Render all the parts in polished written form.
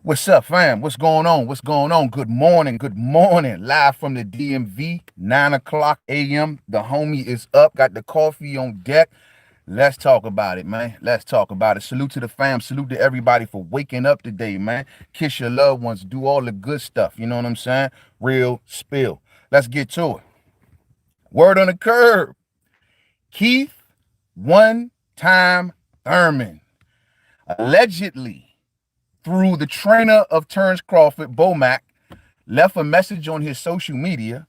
What's up, fam? What's going on? What's going on? Good morning. Good morning. Live from the DMV, 9 o'clock a.m. The homie is up, got the coffee on deck. Let's talk about it, man. Let's talk about it. Salute to the fam. Salute to everybody for waking up today, man. Kiss your loved ones. Do all the good stuff. You know what I'm saying? Real spill. Let's get to it. Word on the curb. Keith one time Thurman allegedly through the trainer of Terence Crawford, Bomac, left a message on his social media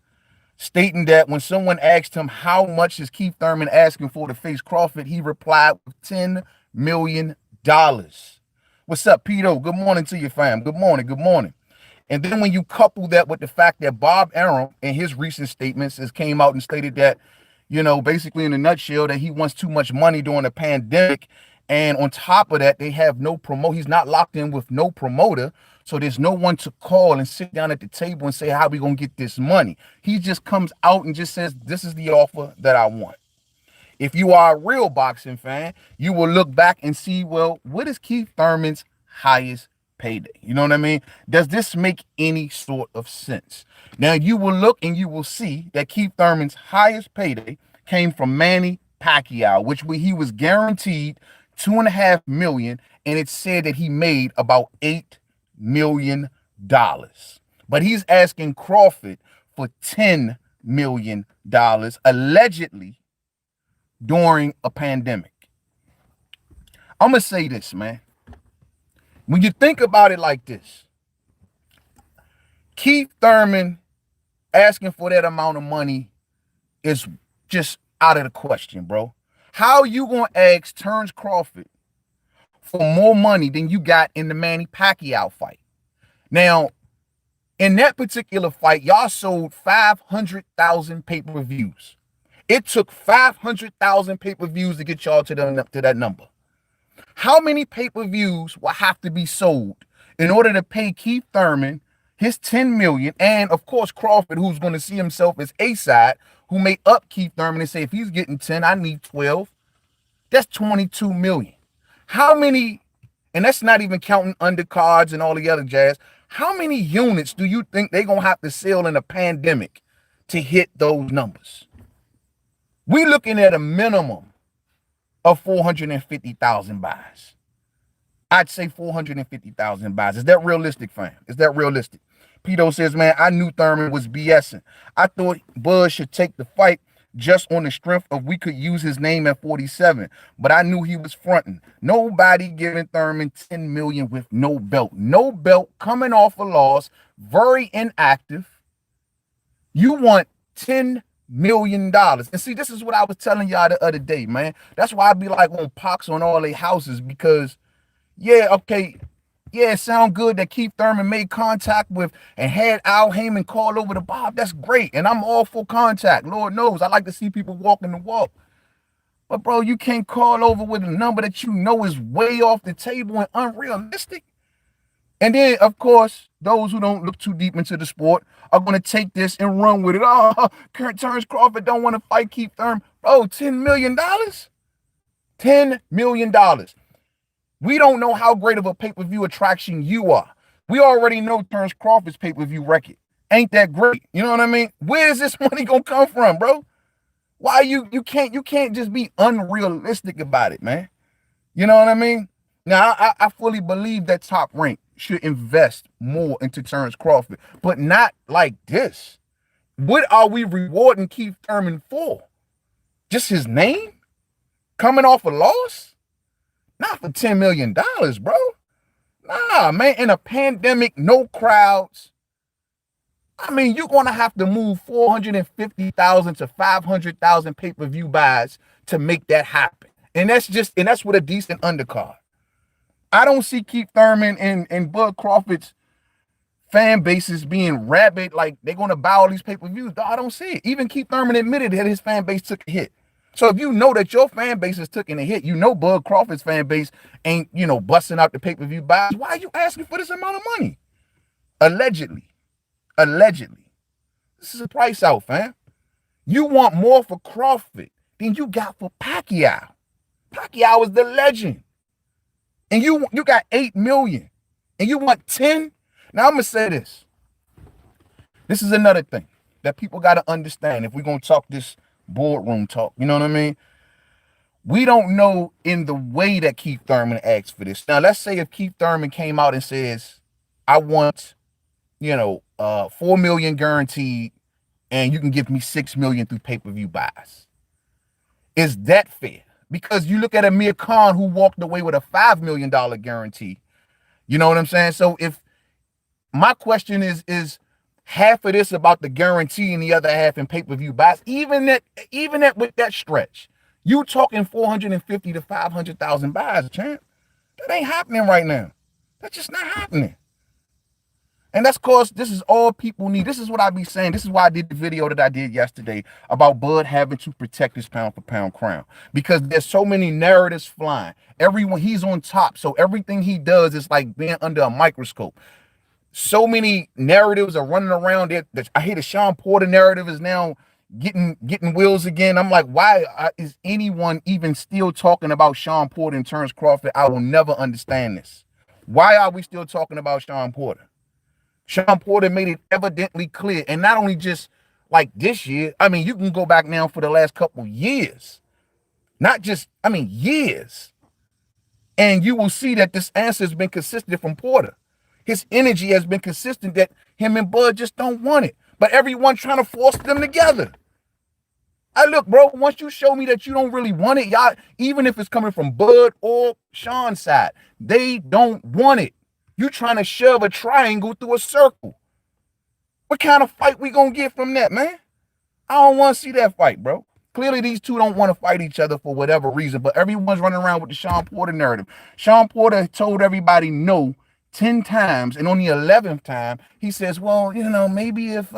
stating that when someone asked him how much is Keith Thurman asking for to face Crawford, he replied with $10 million. What's up, Pito? Good morning to you, fam. Good morning. Good morning. And then when you couple that with the fact that Bob Arum in his recent statements has came out and stated that, basically in a nutshell, that he wants too much money during the pandemic. And on top of that, they have no promote. He's not locked in with no promoter. So there's no one to call and sit down at the table and say, how we going to get this money? He just comes out and just says, this is the offer that I want. If you are a real boxing fan, you will look back and see, well, what is Keith Thurman's highest payday? You know what I mean? Does this make any sort of sense? Now, you will look and you will see that Keith Thurman's highest payday came from Manny Pacquiao, which he was guaranteed $2.5 million, and it said that he made about $8 million. But he's asking Crawford for $10 million, allegedly during a pandemic. I'm going to say this, man. When you think about it like this, Keith Thurman asking for that amount of money is just out of the question, bro. How you going to ask Terence Crawford for more money than you got in the Manny Pacquiao fight? Now, in that particular fight, y'all sold 500,000 pay-per-views. It took 500,000 pay-per-views to get y'all to that number. How many pay-per-views will have to be sold in order to pay Keith Thurman his $10 million, and of course Crawford, who's going to see himself as A-side, who may up Keith Thurman and say, if he's getting 10, I need 12. That's $22 million. How many, and that's not even counting undercards and all the other jazz, how many units do you think they're going to have to sell in a pandemic to hit those numbers? We're looking at a minimum of 450,000 buys. I'd say 450,000 buys. Is that realistic, fam? Is that realistic? Pito says, man, I knew Thurman was BSing. I thought Bud should take the fight just on the strength of we could use his name at 47, but I knew he was fronting. Nobody giving Thurman $10 million with no belt. No belt, coming off a loss, very inactive. You want $10 million. And see, this is what I was telling y'all the other day, man. That's why I be like on pox on all their houses, because yeah, okay, yeah, it sound good that Keith Thurman made contact with and had Al Heyman call over to Bob. That's great, and I'm all for contact. Lord knows, I like to see people walking the walk. But bro, you can't call over with a number that you know is way off the table and unrealistic. And then, of course, those who don't look too deep into the sport are going to take this and run with it. Oh, Terence Crawford don't want to fight Keith Thurman. Bro, $10 million? $10 million. We don't know how great of a pay-per-view attraction you are. We already know Terence Crawford's pay-per-view record ain't that great. You know what I mean? Where is this money gonna come from, bro? Why you can't just be unrealistic about it, man? You know what I mean? Now, I fully believe that Top Rank should invest more into Terence Crawford, but not like this. What are we rewarding Keith Thurman for? Just his name? Coming off a loss? Not for $10 million, bro. Nah, man, in a pandemic, no crowds. I mean, you're going to have to move 450,000 to 500,000 pay-per-view buys to make that happen. And that's with a decent undercard. I don't see Keith Thurman and Bud Crawford's fan bases being rabid, like they're going to buy all these pay-per-views. I don't see it. Even Keith Thurman admitted that his fan base took a hit. So if you know that your fan base is taking a hit, you know Bud Crawford's fan base ain't, busting out the pay-per-view buys. Why are you asking for this amount of money? Allegedly. This is a price out, fam. You want more for Crawford than you got for Pacquiao. Pacquiao is the legend. And you got $8 million. And you want 10? Now I'm gonna say this. This is another thing that people gotta understand if we're gonna talk this boardroom talk. You know what I mean? We don't know in the way that Keith Thurman asked for this. Now, let's say if Keith Thurman came out and says, I want, 4 million guaranteed, and you can give me 6 million through pay-per-view buys. Is that fair? Because you look at Amir Khan, who walked away with a $5 million guarantee. You know what I'm saying? So if my question is half of this about the guarantee and the other half in pay-per-view buys, even that with that stretch, you talking 450 to 500,000 buys, champ. That ain't happening right now. That's just not happening. And that's because this is all people need. This is what I be saying. This is why I did the video that I did yesterday about Bud having to protect his pound for pound crown. Because there's so many narratives flying. Everyone, he's on top. So everything he does is like being under a microscope. So many narratives are running around it. I hear the Sean Porter narrative is now getting wheels again. I'm like, why is anyone even still talking about Sean Porter and Terence Crawford? I will never understand this. Why are we still talking about Sean Porter? Sean Porter made it evidently clear, and not only just like this year. I mean, you can go back now for the last couple years, not just, years, and you will see that this answer has been consistent from Porter. His energy has been consistent that him and Bud just don't want it, but everyone trying to force them together. Look, bro, once you show me that you don't really want it, y'all, even if it's coming from Bud or Sean's side, they don't want it. You trying to shove a triangle through a circle. What kind of fight we gonna get from that, man? I don't want to see that fight, bro. Clearly, these two don't want to fight each other for whatever reason, but everyone's running around with the Sean Porter narrative. Sean Porter told everybody no 10 times, and on the 11th time, he says, well, maybe if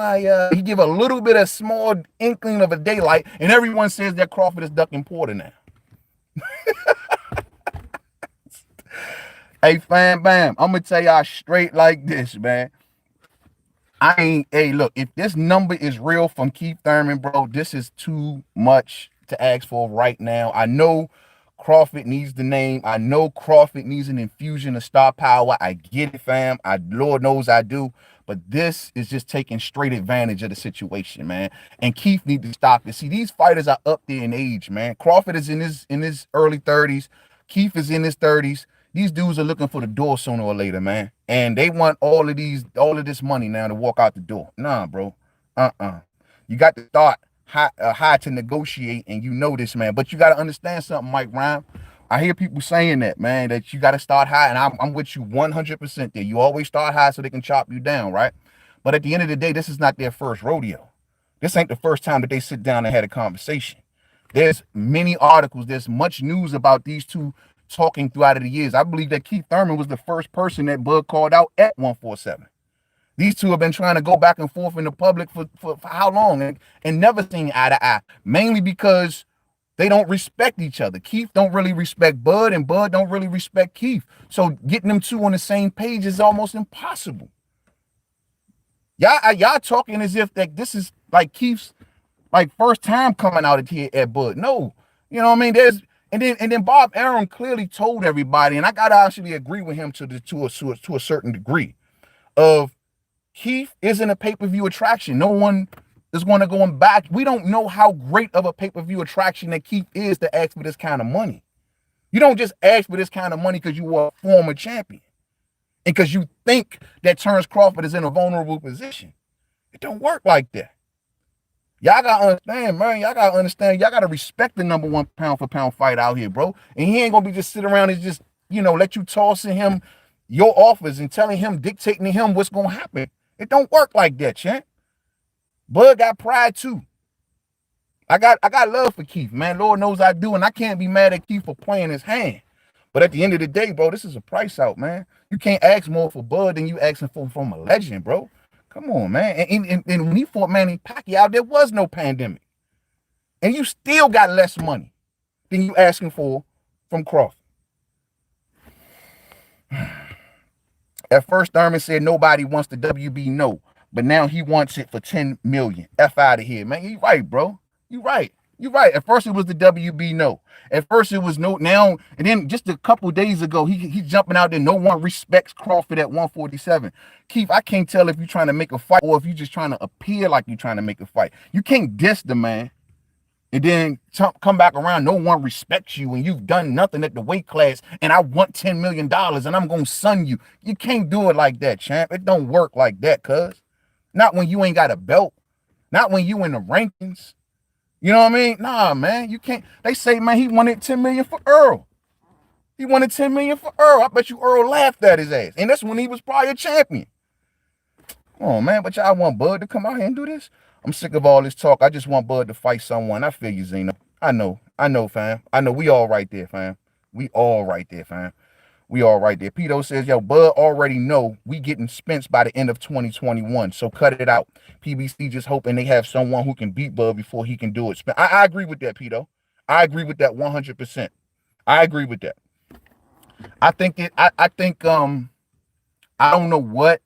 he give a little bit of small inkling of a daylight, and everyone says that Crawford is ducking Porter now. Hey, fam, bam, I'm going to tell y'all straight like this, man. Hey, look, if this number is real from Keith Thurman, bro, this is too much to ask for right now. I know Crawford needs the name. I know Crawford needs an infusion of star power. I get it, fam. Lord knows I do. But this is just taking straight advantage of the situation, man. And Keith needs to stop it. See, these fighters are up there in age, man. Crawford is in his early 30s. Keith is in his 30s. These dudes are looking for the door sooner or later, man. And they want all of this money now to walk out the door. Nah, bro. You got to start high to negotiate, and you know this, man. But you got to understand something, Mike Ryan. I hear people saying that, man, that you got to start high, and I'm with you 100% there. You always start high so they can chop you down, right? But at the end of the day, this is not their first rodeo. This ain't the first time that they sit down and had a conversation. There's many articles. There's much news about these two talking throughout the years. I believe that Keith Thurman was the first person that Bud called out at 147. These two have been trying to go back and forth in the public for how long and never seen eye to eye, mainly because they don't respect each other. Keith don't really respect Bud, and Bud don't really respect Keith. So getting them two on the same page is almost impossible. Y'all talking as if that this is like Keith's like first time coming out here at Bud. No, you know what I mean? And then Bob Arum clearly told everybody, and I gotta actually agree with him to a certain degree, of Keith isn't a pay-per-view attraction. No one is going to go back. We don't know how great of a pay-per-view attraction that Keith is to ask for this kind of money. You don't just ask for this kind of money because you are a former champion and because you think that Terence Crawford is in a vulnerable position. It don't work like that. Y'all got to understand, man. Y'all got to understand. Y'all got to respect the number one pound for pound fight out here, bro. And he ain't going to be just sit around and just, let you toss in him your offers and telling him, dictating to him what's going to happen. It don't work like that, champ. Bud got pride too. I got love for Keith, man. Lord knows I do, and I can't be mad at Keith for playing his hand. But at the end of the day, bro, this is a price out, man. You can't ask more for Bud than you asking for from a legend, bro. Come on, man. And when he fought Manny Pacquiao, there was no pandemic. And you still got less money than you asking for from Crawford. At first, Thurman said nobody wants the WB, no. But now he wants it for $10 million. F out of here, man. You right, bro. You right. You're right. At first it was the WB no. At first it was no. Now and then just a couple days ago, he's jumping out there. No one respects Crawford at 147. Keith, I can't tell if you're trying to make a fight or if you're just trying to appear like you're trying to make a fight. You can't diss the man and then come back around. No one respects you and you've done nothing at the weight class. And I want $10 million and I'm gonna sun you. You can't do it like that, champ. It don't work like that, cuz. Not when you ain't got a belt. Not when you in the rankings. You know what I mean? Nah, man, you can't. They say, man, he wanted 10 million for Earl. He wanted 10 million for Earl. I bet you Earl laughed at his ass. And that's when he was probably a champion. Oh, man, but y'all want Bud to come out here and do this? I'm sick of all this talk. I just want Bud to fight someone. I feel you, Zeno. I know, fam. I know we all right there, fam. We all right there, fam. We all right there. Pito says, yo, Bud already know we getting Spence by the end of 2021. So cut it out. PBC just hoping they have someone who can beat Bud before he can do it. I agree with that, Pito. I agree with that 100%. I agree with that. I think I don't know what,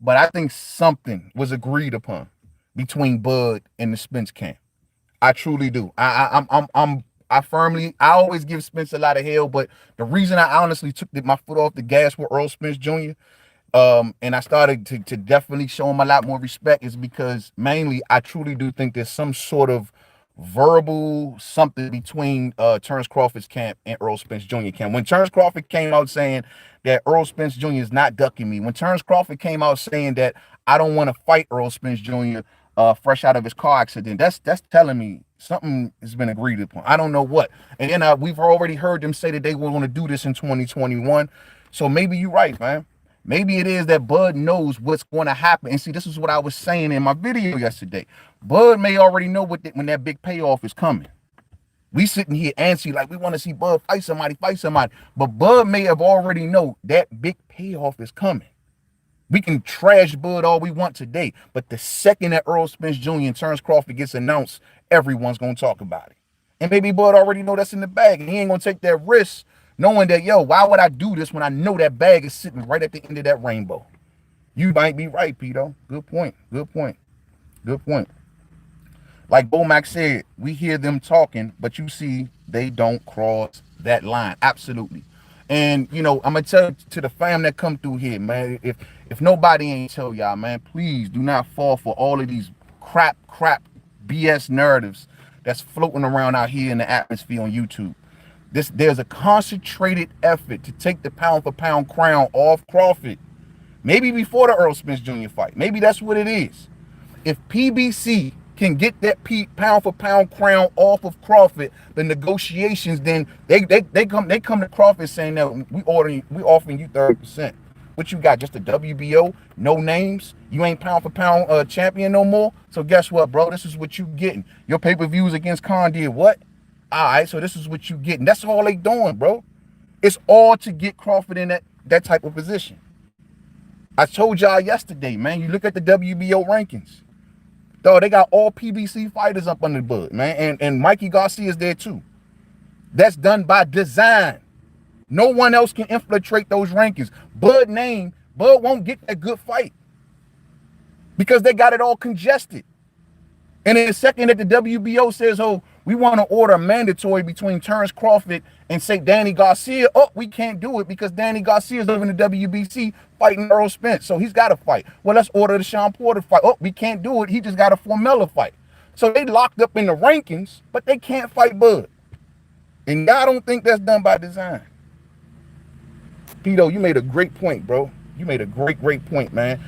but I think something was agreed upon between Bud and the Spence camp. I truly do. I always give Spence a lot of hell, but the reason I honestly took my foot off the gas with Earl Spence Jr., and I started to definitely show him a lot more respect is because mainly I truly do think there's some sort of verbal something between Terence Crawford's camp and Earl Spence Jr. camp. When Terence Crawford came out saying that Earl Spence Jr. is not ducking me, when Terence Crawford came out saying that I don't want to fight Earl Spence Jr. Fresh out of his car accident, that's telling me something has been agreed upon. I don't know what. And then we've already heard them say that they were going to do this in 2021. So maybe you're right, man. Maybe it is that Bud knows what's going to happen. And see, this is what I was saying in my video yesterday. Bud may already know when that big payoff is coming. We sitting here antsy like we want to see Bud fight somebody. But Bud may have already know that big payoff is coming. We can trash Bud all we want today, but the second that Earl Spence Jr. and Terence Crawford gets announced, everyone's going to talk about it. And maybe Bud already know that's in the bag, and he ain't going to take that risk knowing that, yo, why would I do this when I know that bag is sitting right at the end of that rainbow? You might be right, Pito. Good point. Like Bomac said, we hear them talking, but you see they don't cross that line. Absolutely. And, you know, I'm going to tell to the fam that come through here, man, if nobody ain't tell y'all, man, please do not fall for all of these crap BS narratives that's floating around out here in the atmosphere on YouTube. There's a concentrated effort to take the pound for pound crown off Crawford. Maybe before the Earl Spence Jr. fight. Maybe that's what it is. If PBC can get that pound for pound crown off of Crawford, the negotiations, then they come to Crawford saying that we offering you 30%. What you got? Just a WBO, no names. You ain't pound for pound champion no more. So guess what, bro? This is what you getting. Your pay-per-views against Khan did what? All right, so this is what you getting. That's all they doing, bro. It's all to get Crawford in that type of position. I told y'all yesterday, man. You look at the WBO rankings. Dog, they got all PBC fighters up under the Bud, man. And Mikey Garcia's there too. That's done by design. No one else can infiltrate those rankings. Bud won't get that good fight because they got it all congested. And in the second that the WBO says, oh, we want to order a mandatory between Terence Crawford and say Danny Garcia, oh, we can't do it because Danny Garcia's over in the WBC fighting Earl Spence, so he's got to fight. Well, let's order the Sean Porter fight. Oh, we can't do it. He just got a Formella fight. So they locked up in the rankings, but they can't fight Bud. And y'all don't think that's done by design. Pito, you made a great point, bro. You made a great point, man.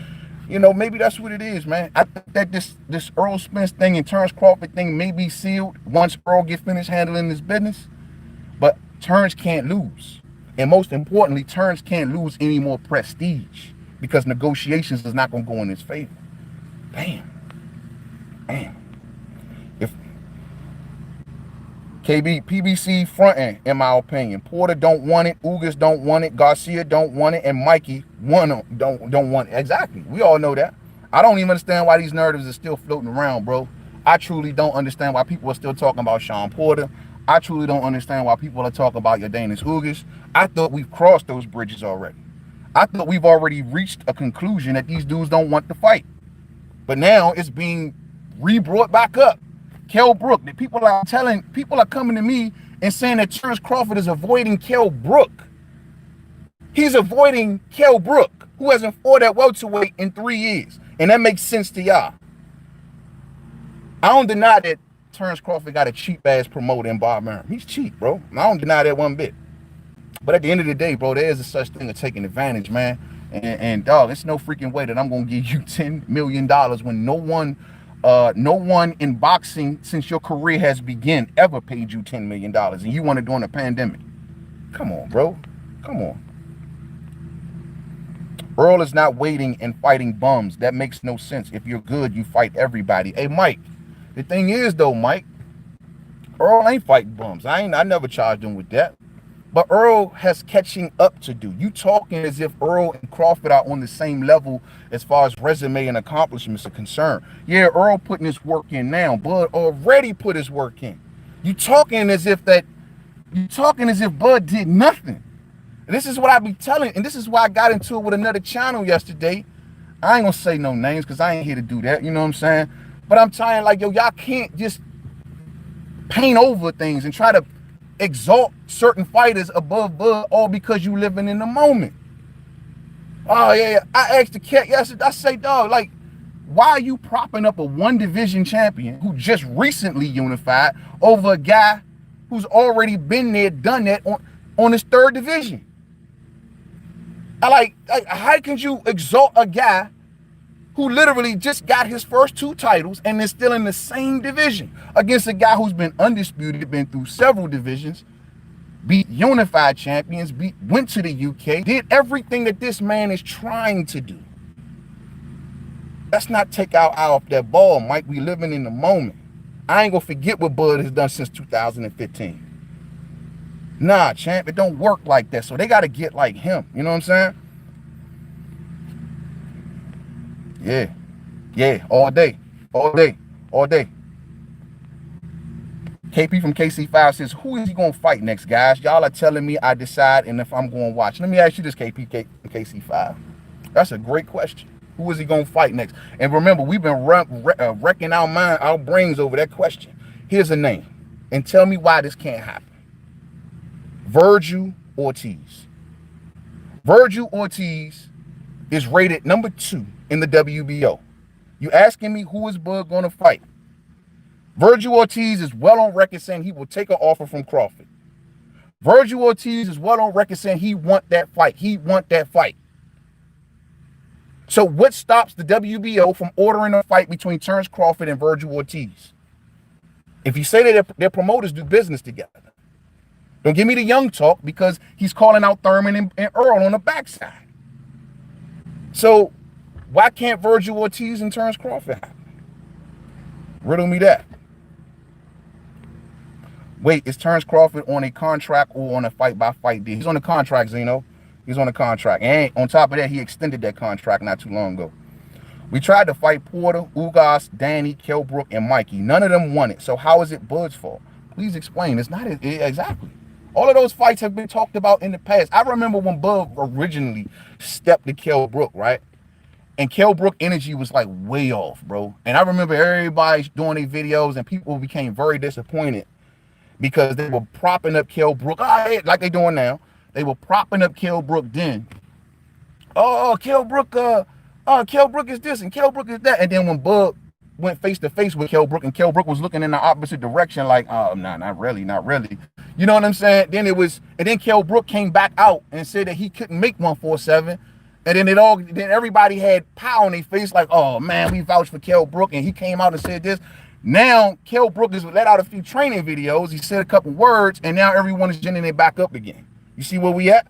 You know, maybe that's what it is, man. I think that this Earl Spence thing and Terence Crawford thing may be sealed once Earl gets finished handling his business. But Terence can't lose. And most importantly, Terence can't lose any more prestige because negotiations is not going to go in his favor. Damn. If PBC fronting, in my opinion. Porter don't want it. Ugas don't want it. Garcia don't want it. And Mikey don't want it. Exactly. We all know that. I don't even understand why these narratives are still floating around, bro. I truly don't understand why people are still talking about Sean Porter. I truly don't understand why people are talking about Yordenis Ugas. I thought we've crossed those bridges already. I thought we've already reached a conclusion that these dudes don't want to fight. But now it's being re-brought back up. Kell Brook. People are coming to me and saying that Terence Crawford is avoiding Kell Brook. He's avoiding Kell Brook, who hasn't fought at welterweight in 3 years. And that makes sense to y'all. I don't deny that Terence Crawford got a cheap ass promoter in Bob Merriam. He's cheap, bro. I don't deny that one bit. But at the end of the day, bro, there is a such thing of taking advantage, man. And dog, it's no freaking way that I'm gonna give you $10 million when no one in boxing since your career has begun ever paid you $10 million, and you want it during a pandemic. Come on, bro. Come on. Earl is not waiting and fighting bums. That makes no sense. If you're good, you fight everybody. Hey, Mike. The thing is, though, Mike, Earl ain't fighting bums. I never charged him with that. But Earl has catching up to do. You talking as if Earl and Crawford are on the same level as far as resume and accomplishments are concerned. Yeah, Earl putting his work in now. Bud already put his work in. You talking as if Bud did nothing. And this is what I be telling, and this is why I got into it with another channel yesterday. I ain't gonna say no names because I ain't here to do that, you know what I'm saying? But I'm telling like, yo, y'all can't just paint over things and try to exalt certain fighters above Bud all because you living in the moment. Oh yeah, I asked the cat yesterday, I say, dog, like, why are you propping up a one division champion who just recently unified over a guy who's already been there, done that on his third division? How can you exalt a guy who literally just got his first 2 titles and is still in the same division against a guy who's been undisputed, been through several divisions, beat unified champions, went to the UK, did everything that this man is trying to do? Let's not take our eye off that ball, Mike. We living in the moment. I ain't gonna forget what Bud has done since 2015. Nah, champ, it don't work like that. So they got to get like him. You know what I'm saying? Yeah, all day. KP from KC5 says, who is he going to fight next, guys? Y'all are telling me I decide and if I'm going to watch. Let me ask you this, KP from KC5. That's a great question. Who is he going to fight next? And remember, we've been wrecking our brains over that question. Here's a name. And tell me why this can't happen. Virgil Ortiz. Virgil Ortiz is rated number 2 in the WBO. You asking me who is Bud going to fight? Virgil Ortiz is well on record saying he will take an offer from Crawford. Virgil Ortiz is well on record saying he want that fight. So what stops the WBO from ordering a fight between Terence Crawford and Virgil Ortiz? If you say that their promoters do business together. Don't give me the young talk because he's calling out Thurman and Earl on the backside. So why can't Virgil Ortiz and Terence Crawford happen? Riddle me that. Wait, is Terence Crawford on a contract or on a fight-by-fight deal? He's on a contract, Zeno. He's on a contract. And on top of that, he extended that contract not too long ago. We tried to fight Porter, Ugas, Danny, Kell Brook, and Mikey. None of them won it. So how is it Bud's fault? Please explain. It's not exactly. All of those fights have been talked about in the past. I remember when Bud originally stepped to Kell Brook, right? And Kell Brook energy was like way off, bro. And I remember everybody doing their videos and people became very disappointed because they were propping up Kell Brook, like they're doing now. They were propping up Kell Brook then. Kell Brook is this and Kell Brook is that. And then when Bud went face to face with Kell Brook and Kell Brook was looking in the opposite direction, like, oh, nah, not really. You know what I'm saying? Then Kell Brook came back out and said that he couldn't make 147. And then everybody had power on their face, like, oh man, we vouched for Kell Brook, and he came out and said this. Now Kell Brook has let out a few training videos. He said a couple words, and now everyone is ginning it back up again. You see where we at?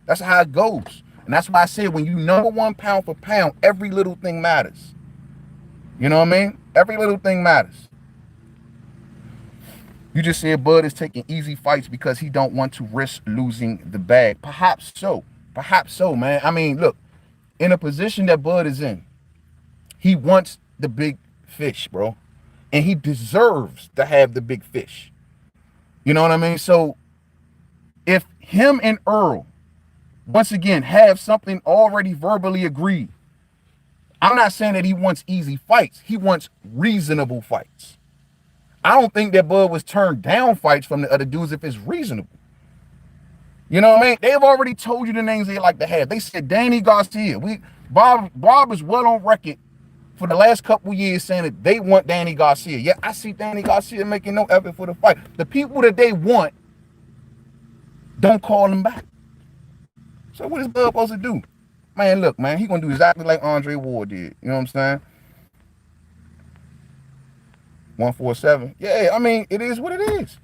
That's how it goes. And that's why I said when you number 1 pound for pound, every little thing matters. You know what I mean? Every little thing matters. You just said Bud is taking easy fights because he don't want to risk losing the bag. Perhaps so. Perhaps so, man. I mean, look, in a position that Bud is in, he wants the big fish, bro. And he deserves to have the big fish. You know what I mean? So if him and Earl, once again, have something already verbally agreed, I'm not saying that he wants easy fights. He wants reasonable fights. I don't think that Bud was turned down fights from the other dudes if it's reasonable. You know what I mean? They've already told you the names they like to have. They said Danny Garcia. Bob is well on record for the last couple years saying that they want Danny Garcia. Yeah, I see Danny Garcia making no effort for the fight. The people that they want don't call him back. So what is Bud supposed to do? Man, look, man, he gonna do exactly like Andre Ward did. You know what I'm saying? 147. Yeah, I mean, it is what it is.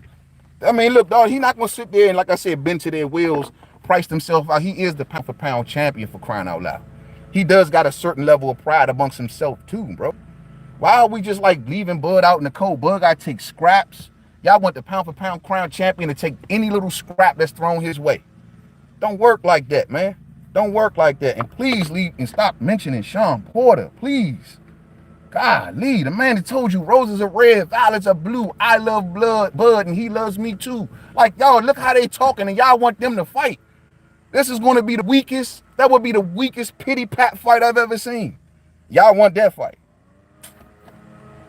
I mean, look, dog, he not gonna sit there and, like I said, bend to their wheels, price himself out. He is the pound for pound champion, for crying out loud. He does got a certain level of pride amongst himself too, bro. Why are we just like leaving Bud out in the cold? Bud gotta take scraps. Y'all want the pound for pound crown champion to take any little scrap that's thrown his way. Don't work like that, man. Don't work like that. And please leave and stop mentioning Sean Porter, please. Golly, the man that told you roses are red, violets are blue. I love Bud, and he loves me too. Like, y'all, look how they talking, and y'all want them to fight. This is going to be the weakest. That would be the weakest pity pat fight I've ever seen. Y'all want that fight?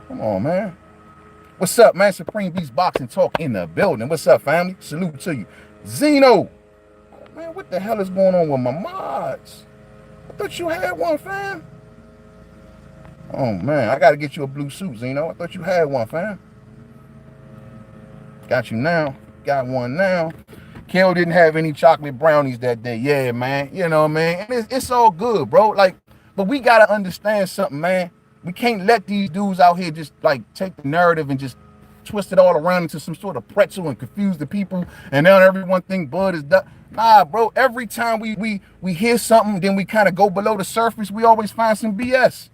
Come on, man. What's up, man? Supreme Beast Boxing Talk in the building. What's up, family? Salute to you. Zeno. Oh, man, what the hell is going on with my mods? I thought you had one, fam. Oh, man, I got to get you a blue suit, Zeno. I thought you had one, fam. Got you now. Got one now. Kel didn't have any chocolate brownies that day. Yeah, man. You know, man. And it's all good, bro. Like, but we got to understand something, man. We can't let these dudes out here just, like, take the narrative and just twist it all around into some sort of pretzel and confuse the people. And now everyone think Bud is done. Nah, bro. Every time we hear something, then we kind of go below the surface, we always find some BS.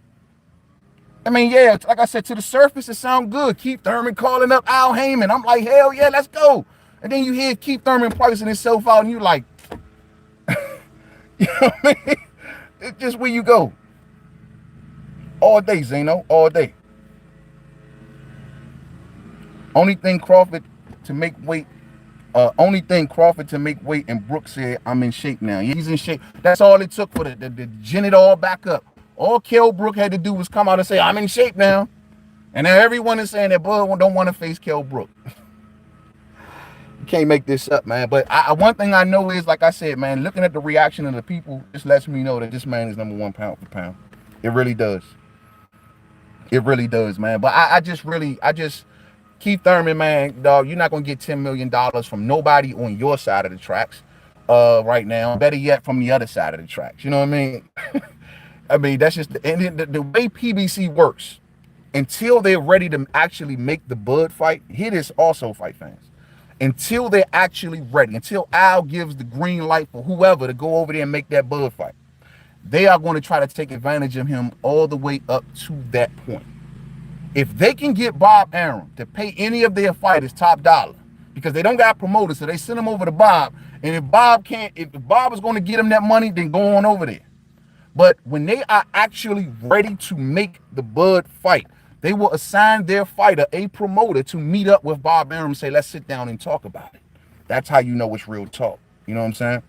I mean, yeah, like I said, to the surface, it sounds good. Keith Thurman calling up Al Heyman. I'm like, hell yeah, let's go. And then you hear Keith Thurman pricing himself out, and you're like, you know what I mean? It's just where you go. All day, Zeno, all day. Only thing Crawford to make weight, and Brooks said, I'm in shape now. Yeah, he's in shape. That's all it took for the gin it all back up. All Kell Brook had to do was come out and say, I'm in shape now. And now everyone is saying that Bud don't want to face Kell Brook. You can't make this up, man. But one thing I know is, like I said, man, looking at the reaction of the people, just lets me know that this man is #1 pound for pound. It really does. It really does, man. But I just Keith Thurman, man, dog, you're not going to get $10 million from nobody on your side of the tracks right now. Better yet, from the other side of the tracks. You know what I mean? I mean, that's just the way PBC works. Until they're ready to actually make the Bud fight, here it is also, fight fans. Until they're actually ready, until Al gives the green light for whoever to go over there and make that Bud fight, they are going to try to take advantage of him all the way up to that point. If they can get Bob Arum to pay any of their fighters top dollar, because they don't got promoters, so they send them over to Bob. And if Bob is going to get them that money, then go on over there. But when they are actually ready to make the Bud fight, they will assign their fighter a promoter to meet up with Bob Arum and say, let's sit down and talk about it. That's how you know it's real talk. You know what I'm saying?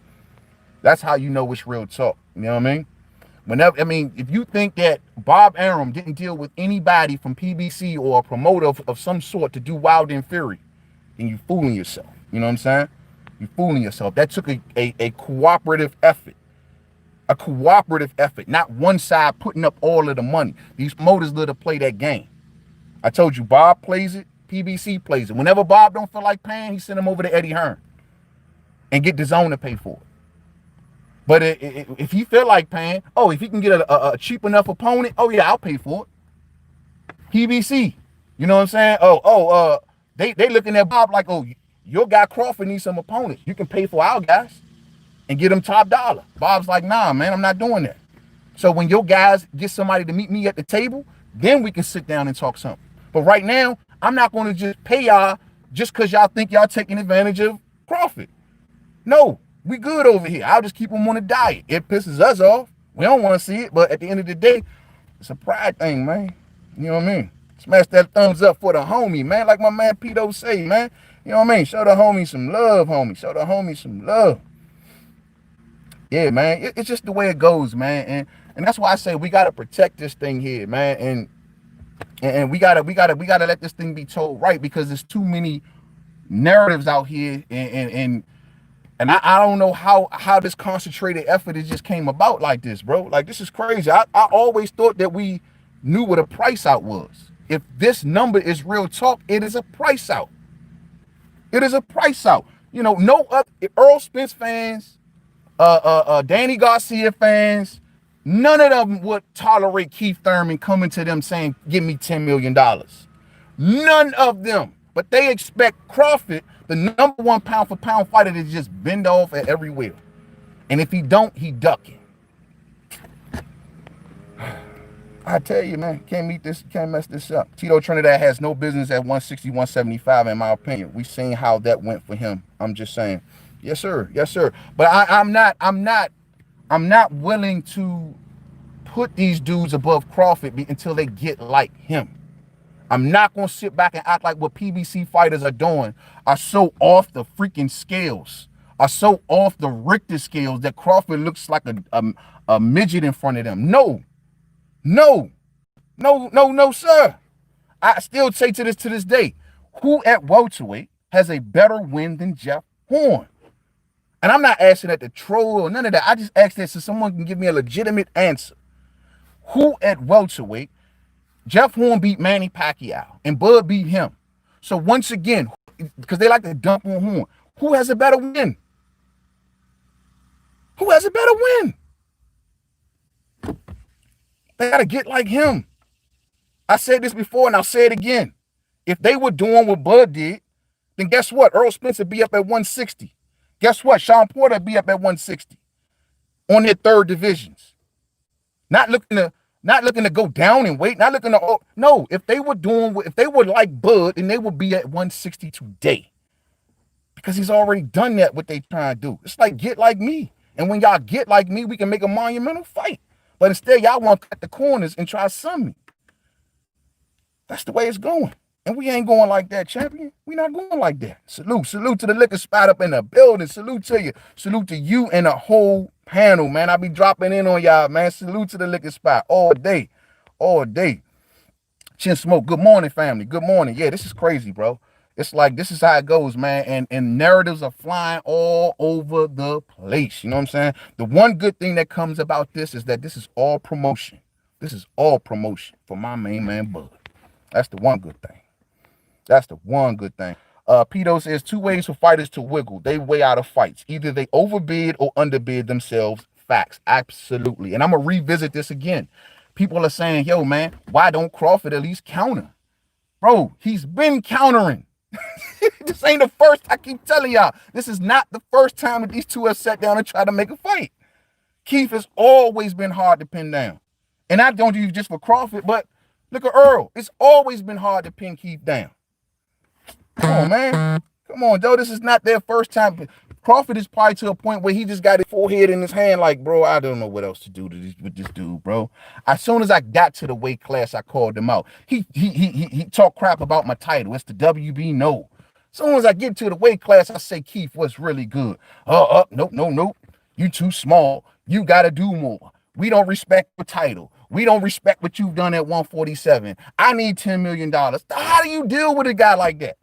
That's how you know it's real talk. You know what I mean? If you think that Bob Arum didn't deal with anybody from PBC or a promoter of some sort to do Wild and Fury, then you're fooling yourself. You know what I'm saying? You're fooling yourself. That took a cooperative effort. A cooperative effort, not one side putting up all of the money. These promoters love to play that game. I told you, Bob plays it, PBC plays it. Whenever Bob don't feel like paying, he send him over to Eddie Hearn and get the zone to pay for it. But if he feel like paying, if he can get a cheap enough opponent, yeah, I'll pay for it. PBC, you know what I'm saying? They looking at Bob like, your guy Crawford needs some opponents. You can pay for our guys and get them top dollar. Bob's like, nah, man, I'm not doing that. So when your guys get somebody to meet me at the table, then we can sit down and talk something. But right now, I'm not going to just pay y'all just because y'all think y'all taking advantage of Crawford. No, we good over here. I'll just keep them on a diet. It pisses us off. We don't want to see it, but at the end of the day, it's a pride thing, man. You know what I mean? Smash that thumbs up for the homie, man. Like my man Pito say, man. You know what I mean? Show the homie some love, homie. Show the homie some love. Yeah, man, it's just the way it goes, man. And that's why I say we got to protect this thing here, man. And And we gotta let this thing be told right, because there's too many narratives out here, and I don't know how this concentrated effort it just came about like this, bro. Like, this is crazy. I always thought that we knew what a price out was. If this number is real talk, it is a price out. It is a price out. You know, no other Earl Spence fans, Danny Garcia fans, none of them would tolerate Keith Thurman coming to them saying, "Give me $10 million." None of them. But they expect Crawford, the number one pound for pound fighter, to just bend off at every wheel. And if he don't, he ducking. I tell you, man, can't mess this up. Tito Trinidad has no business at 160, 175, in my opinion. We seen how that went for him. I'm just saying. Yes, sir. Yes, sir. But I'm not willing to put these dudes above Crawford until they get like him. I'm not going to sit back and act like what PBC fighters are doing are so off the freaking scales, are so off the Richter scales that Crawford looks like a midget in front of them. No, sir. I still say to this day, who at welterweight has a better win than Jeff Horn? And I'm not asking that to troll or none of that. I just ask that so someone can give me a legitimate answer. Who at welterweight? Jeff Horn beat Manny Pacquiao, and Bud beat him. So once again, because they like to dump on Horn, who has a better win? Who has a better win? They got to get like him. I said this before, and I'll say it again. If they were doing what Bud did, then guess what? Earl Spence would be up at 160. Guess what? Sean Porter would be up at 160 on their third divisions. Not looking to go down in weight. Not looking to no. If they were like Bud, then they would be at 160 today, because he's already done that. What they trying to do? It's like, get like me, and when y'all get like me, we can make a monumental fight. But instead, y'all want to cut the corners and try to sum me. That's the way it's going. And we ain't going like that, champion. We not going like that. Salute to the liquor spot up in the building. Salute to you. Salute to you and the whole panel, man. I be dropping in on y'all, man. Salute to the liquor spot all day. Chin Smoke, good morning, family. Good morning. Yeah, this is crazy, bro. It's like, this is how it goes, man. And narratives are flying all over the place. You know what I'm saying? The one good thing that comes about this is that this is all promotion. This is all promotion for my main man, Bud. That's the one good thing. Pito says 2 ways for fighters to wiggle. They way out of fights. Either they overbid or underbid themselves. Facts. Absolutely. And I'm going to revisit this again. People are saying, yo, man, why don't Crawford at least counter? Bro, he's been countering. This ain't the first. I keep telling y'all, this is not the first time that these two have sat down and tried to make a fight. Keith has always been hard to pin down. And I don't do just for Crawford, but look at Earl. It's always been hard to pin Keith down. Come on, man. Come on, Joe. This is not their first time. Crawford is probably to a point where he just got his forehead in his hand like, bro, I don't know what else to do with this dude, bro. As soon as I got to the weight class, I called him out. He talked crap about my title. It's the WB no. As soon as I get to the weight class, I say, Keith, what's really good? Nope. You too small. You got to do more. We don't respect the title. We don't respect what you've done at 147. I need $10 million. How do you deal with a guy like that?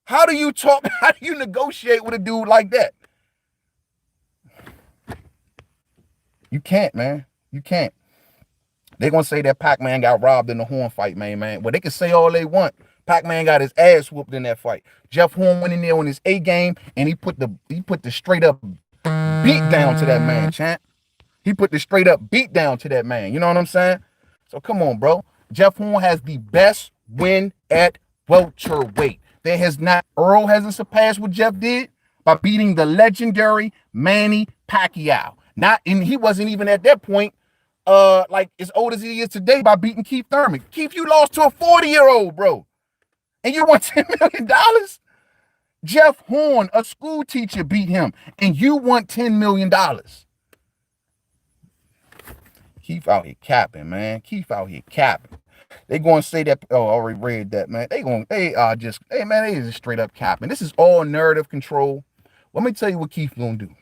How do you talk? How do you negotiate with a dude like that? You can't, man. You can't. They're going to say that Pac-Man got robbed in the Horn fight, man. Well, they can say all they want. Pac-Man got his ass whooped in that fight. Jeff Horn went in there on his A game, and he put the straight up beat down to that man, champ. He put the straight up beat down to that man. You know what I'm saying? So come on, bro. Jeff Horn has the best win at welterweight. Earl hasn't surpassed what Jeff did by beating the legendary Manny Pacquiao. He wasn't even at that point, like as old as he is today, by beating Keith Thurman. Keith, you lost to a 40-year-old, bro. And you want $10 million? Jeff Horn, a school teacher, beat him, and you want $10 million. Keith out here capping, man. Keith out here capping. They going to say that, I already read that, man. They just straight up capping. This is all narrative control. Let me tell you what Keith going to do.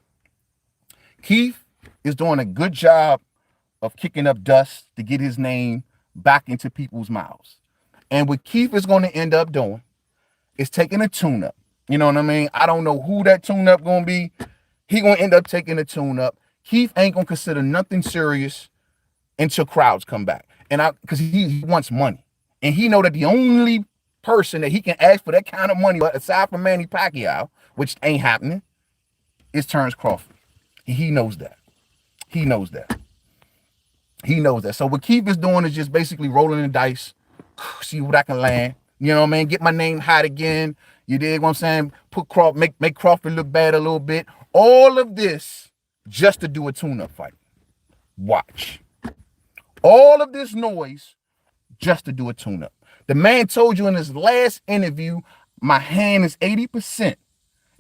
Keith is doing a good job of kicking up dust to get his name back into people's mouths. And what Keith is going to end up doing is taking a tune-up. You know what I mean? I don't know who that tune-up going to be. He going to end up taking a tune-up. Keith ain't going to consider nothing serious until crowds come back. And because he wants money. And he know that the only person that he can ask for that kind of money, aside from Manny Pacquiao, which ain't happening, is Terence Crawford. He knows that. He knows that. He knows that. So what Keith is doing is just basically rolling the dice, see what I can land. You know what I mean? Get my name hot again. You dig what I'm saying? Put Crawford, make Crawford look bad a little bit. All of this just to do a tune-up fight. Watch. All of this noise just to do a tune-up. The man told you in his last interview, my hand is 80%,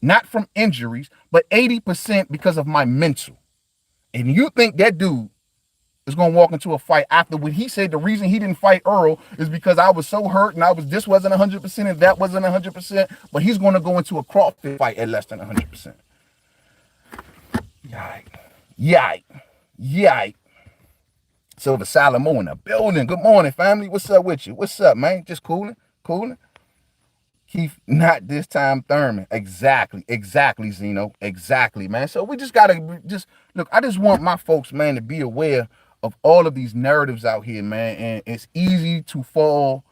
not from injuries, but 80% because of my mental. And you think that dude is going to walk into a fight after what he said the reason he didn't fight Earl is because I was so hurt and this wasn't 100% and that wasn't 100%, but he's going to go into a Crawford fight at less than 100%. Yike. Silver Salomo in the building. Good morning, family. What's up with you? What's up, man? Just cooling. Keith, not this time, Thurman. Exactly, Zeno. Exactly, man. So we just gotta look. I just want my folks, man, to be aware of all of these narratives out here, man. And it's easy to fall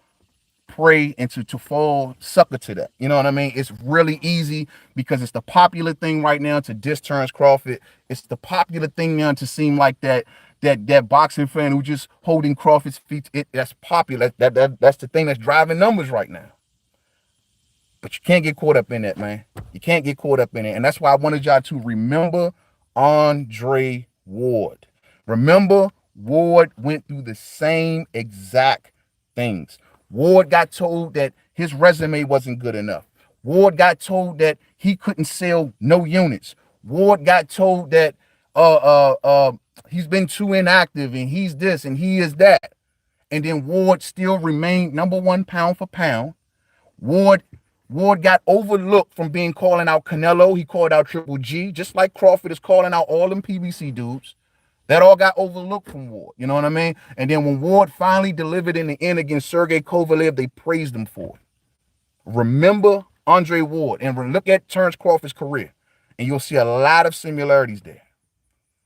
prey and to fall sucker to that. You know what I mean? It's really easy because it's the popular thing right now to diss Terence Crawford. It's the popular thing now to seem like that boxing fan who just holding Crawford's feet. That's popular. That's the thing that's driving numbers right now. But you can't get caught up in that, man. You can't get caught up in it. And that's why I wanted y'all to remember Andre Ward. Remember, Ward went through the same exact things. Ward got told that his resume wasn't good enough. Ward got told that he couldn't sell no units. Ward got told that he's been too inactive and he's this and he is that. And then Ward still remained #1 pound for pound. Ward got overlooked from being calling out Canelo. He called out Triple G, just like Crawford is calling out all them PBC dudes. That all got overlooked from Ward. You know what I mean? And then when Ward finally delivered in the end against Sergey Kovalev, they praised him for it. Remember Andre Ward and look at Terence Crawford's career, and you'll see a lot of similarities there.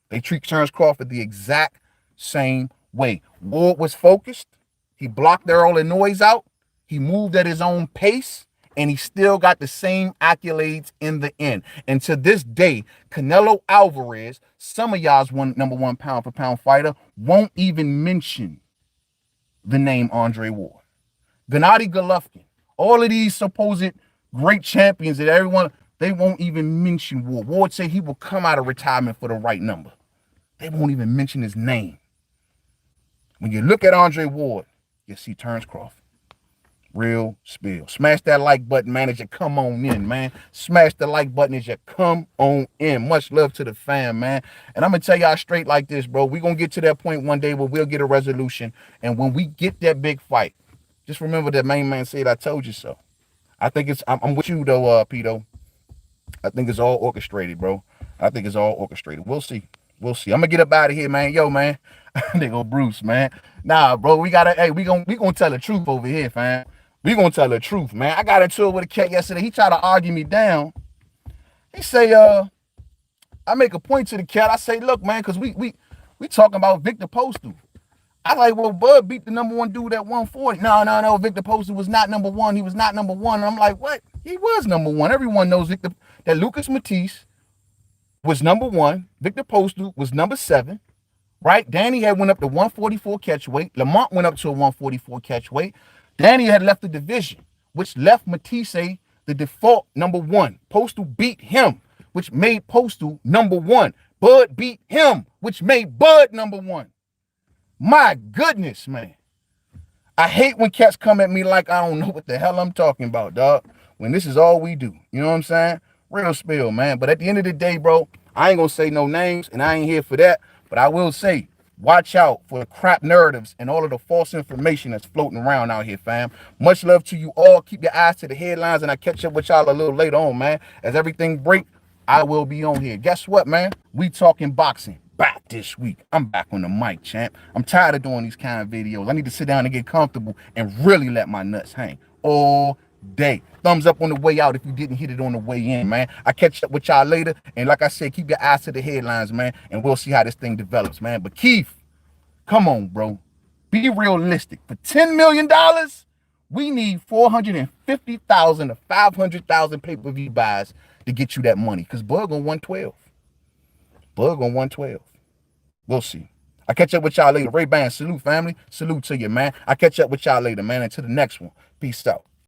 They treat Terence Crawford the exact same way. Ward was focused. He blocked all the noise out. He moved at his own pace. And he still got the same accolades in the end. And to this day, Canelo Alvarez, some of y'all's #1 pound for pound fighter, won't even mention the name Andre Ward. Gennady Golovkin, all of these supposed great champions that everyone, they won't even mention Ward. Ward said he will come out of retirement for the right number. They won't even mention his name. When you look at Andre Ward, you see Terence Crawford. Real spill. Smash that like button, man, as you come on in, man. Smash the like button as you come on in. Much love to the fam, man. And I'm going to tell y'all straight like this, bro. We're going to get to that point one day where we'll get a resolution. And when we get that big fight, just remember that main man said, I told you so. I think I'm with you, though, Pito. I think it's all orchestrated, bro. I think it's all orchestrated. We'll see. I'm going to get up out of here, man. Yo, man. They go Bruce, man. Nah, bro, we gonna tell the truth over here, fam. We gonna tell the truth, man. I got into it with a cat yesterday. He tried to argue me down. He say, I make a point to the cat. I say, look, man, because we talking about Victor Postal. I like, well, Bud beat the #1 dude at 140. No. Victor Postal was not #1. He was not #1. And I'm like, what? He was #1. Everyone knows that Lucas Matisse was #1. Victor Postal was #7. Right? Danny had went up to 144 catch weight. Lamont went up to a 144 catch weight. Danny had left the division, which left Matisse the default #1. Postal beat him, which made Postal #1. Bud beat him, which made Bud #1. My goodness, man. I hate when cats come at me like I don't know what the hell I'm talking about, dog. When this is all we do. You know what I'm saying? Real spill, man. But at the end of the day, bro, I ain't gonna say no names, and I ain't here for that. But I will say, watch out for the crap narratives and all of the false information that's floating around out here, fam. Much love to you all. Keep your eyes to the headlines, and I catch up with y'all a little later on, man. As everything break, I will be on here. Guess what, man? We talking boxing. back this week. I'm back on the mic, champ. I'm tired of doing these kind of videos. I need to sit down and get comfortable and really let my nuts hang all day. Thumbs up on the way out if you didn't hit it on the way in, man. I catch up with y'all later. And like I said, keep your eyes to the headlines, man. And we'll see how this thing develops, man. But Keith, come on, bro. Be realistic. For $10 million, we need 450,000 to 500,000 pay-per-view buys to get you that money. Because Bug on 112. Bug on 112. We'll see. I catch up with y'all later. Ray-Ban, salute, family. Salute to you, man. I catch up with y'all later, man. Until the next one. Peace out.